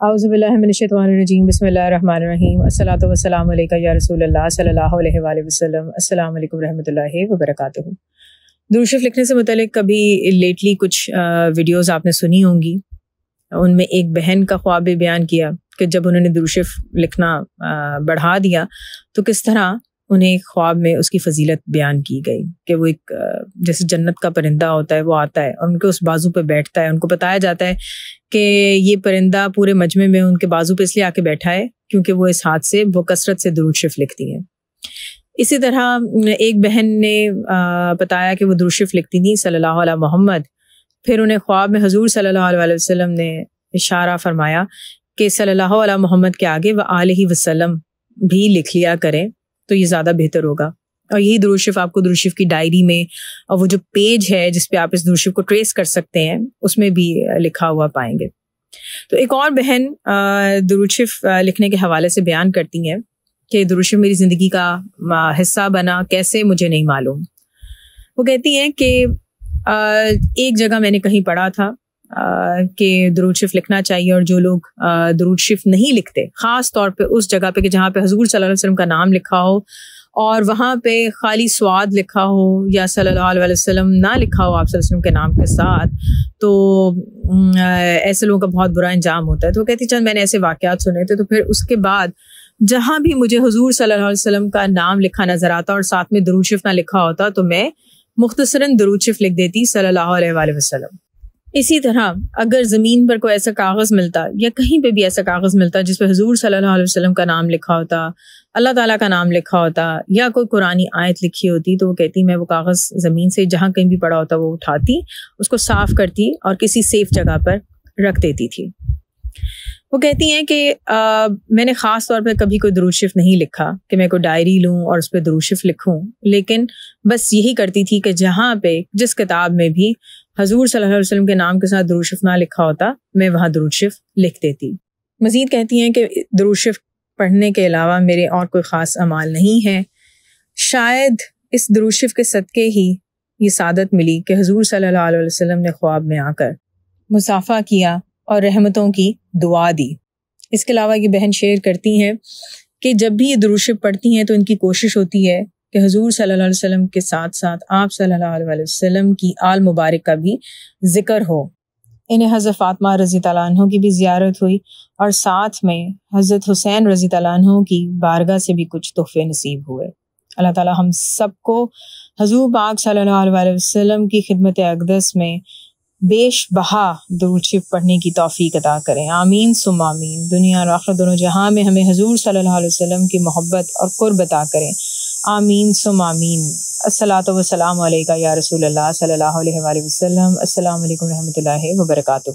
اعوذ باللہ من الشیطان الرجیم بسم اللہ الرحمن الرحیم الصلاۃ والسلام علیکہ یا رسول اللہ صلی اللہ علیہ وآلہ وسلم۔ السلام علیکم ورحمۃ اللہ وبرکاتہ۔ درود شریف لکھنے سے متعلق کبھی لیٹلی کچھ ویڈیوز آپ نے سنی ہوں گی۔ ان میں ایک بہن کا خواب بھی بیان کیا کہ جب انہوں نے درود شریف لکھنا بڑھا دیا تو کس طرح انہیں خواب میں اس کی فضیلت بیان کی گئی کہ وہ ایک جیسے جنت کا پرندہ ہوتا ہے، وہ آتا ہے اور ان کے اس بازو پہ بیٹھتا ہے۔ ان کو بتایا جاتا ہے کہ یہ پرندہ پورے مجمع میں ان کے بازو پہ اس لیے آ کے بیٹھا ہے کیونکہ وہ اس ہاتھ سے وہ کثرت سے درود شریف لکھتی ہیں۔ اسی طرح ایک بہن نے بتایا کہ وہ درود شریف لکھتی تھیں صلی اللہ علیہ محمد، پھر انہیں خواب میں حضور صلی اللہ علیہ وسلم نے اشارہ فرمایا کہ صلی اللہ علیہ محمد کے آگے وہ آلہ وسلم بھی لکھ لیا کریں تو یہ زیادہ بہتر ہوگا۔ اور یہی درود شریف آپ کو درود شریف کی ڈائری میں اور وہ جو پیج ہے جس پہ آپ اس درود شریف کو ٹریس کر سکتے ہیں اس میں بھی لکھا ہوا پائیں گے۔ تو ایک اور بہن درود شریف لکھنے کے حوالے سے بیان کرتی ہیں کہ درود شریف میری زندگی کا حصہ بنا کیسے مجھے نہیں معلوم۔ وہ کہتی ہیں کہ ایک جگہ میں نے کہیں پڑھا تھا کہ درود شریف لکھنا چاہیے، اور جو لوگ درود شریف نہیں لکھتے خاص طور پہ اس جگہ پہ کہ جہاں پہ حضور صلی اللہ علیہ وسلم کا نام لکھا ہو اور وہاں پہ خالی سواد لکھا ہو یا صلی اللہ علیہ وسلم نہ لکھا ہو آپ صلی اللہ علیہ وسلم کے نام کے ساتھ، تو ایسے لوگوں کا بہت برا انجام ہوتا ہے۔ تو وہ کہتی چند میں نے ایسے واقعات سنے تھے، تو پھر اس کے بعد جہاں بھی مجھے حضور صلی اللہ علیہ وسلم کا نام لکھا نظر آتا اور ساتھ میں درود شریف نہ لکھا ہوتا تو میں مختصراً درود شریف لکھ دیتی صلی اللہ علیہ وآلہ وسلم۔ اسی طرح اگر زمین پر کوئی ایسا کاغذ ملتا یا کہیں پہ بھی ایسا کاغذ ملتا جس پہ حضور صلی اللہ علیہ وسلم کا نام لکھا ہوتا، اللہ تعالیٰ کا نام لکھا ہوتا یا کوئی قرآنی آیت لکھی ہوتی، تو وہ کہتی میں وہ کاغذ زمین سے جہاں کہیں بھی پڑا ہوتا وہ اٹھاتی، اس کو صاف کرتی اور کسی سیف جگہ پر رکھ دیتی تھی۔ وہ کہتی ہیں کہ میں نے خاص طور پہ کبھی کوئی درود شریف نہیں لکھا کہ میں کوئی ڈائری لوں اور اس پہ درود شریف لکھوں، لیکن بس یہی کرتی تھی کہ جہاں پہ جس کتاب میں بھی حضور صلی اللہ علیہ وسلم کے نام کے ساتھ درود شریف نہ لکھا ہوتا میں وہاں درود شریف لکھ دیتی۔ مزید کہتی ہیں کہ درود شریف پڑھنے کے علاوہ میرے اور کوئی خاص اعمال نہیں ہے، شاید اس درود شریف کے صدقے ہی یہ سعادت ملی کہ حضور صلی اللہ علیہ وسلم نے خواب میں آ کر مصافحہ کیا اور رحمتوں کی دعا دی۔ اس کے علاوہ یہ بہن شیئر کرتی ہیں کہ جب بھی یہ درود شریف پڑھتی ہیں تو ان کی کوشش ہوتی ہے کہ حضور صلی اللہ علیہ وسلم کے ساتھ ساتھ آپ صلی اللہ علیہ وسلم کی آل مبارک کا بھی ذکر ہو۔ انہیں حضرت فاطمہ رضی اللہ عنہ کی بھی زیارت ہوئی اور ساتھ میں حضرت حسین رضی اللہ عنہ کی بارگاہ سے بھی کچھ تحفے نصیب ہوئے۔ اللہ تعالی ہم سب کو حضور پاک صلی اللہ علیہ وسلم کی خدمت اقدس میں بیش بہا درود شریف پڑھنے کی توفیق عطا کریں، آمین ثم آمین۔ دنیا اور آخرت دونوں جہاں میں ہمیں حضور صلی اللہ علیہ وسلم کی محبت اور قرب عطا کریں، آمین ثم آمین۔ الصلاۃ والسلام علیکہ یا رسول اللہ صلی اللہ علیہ وآلہ وسلم۔ السلام علیکم ورحمۃ اللہ وبرکاتہ۔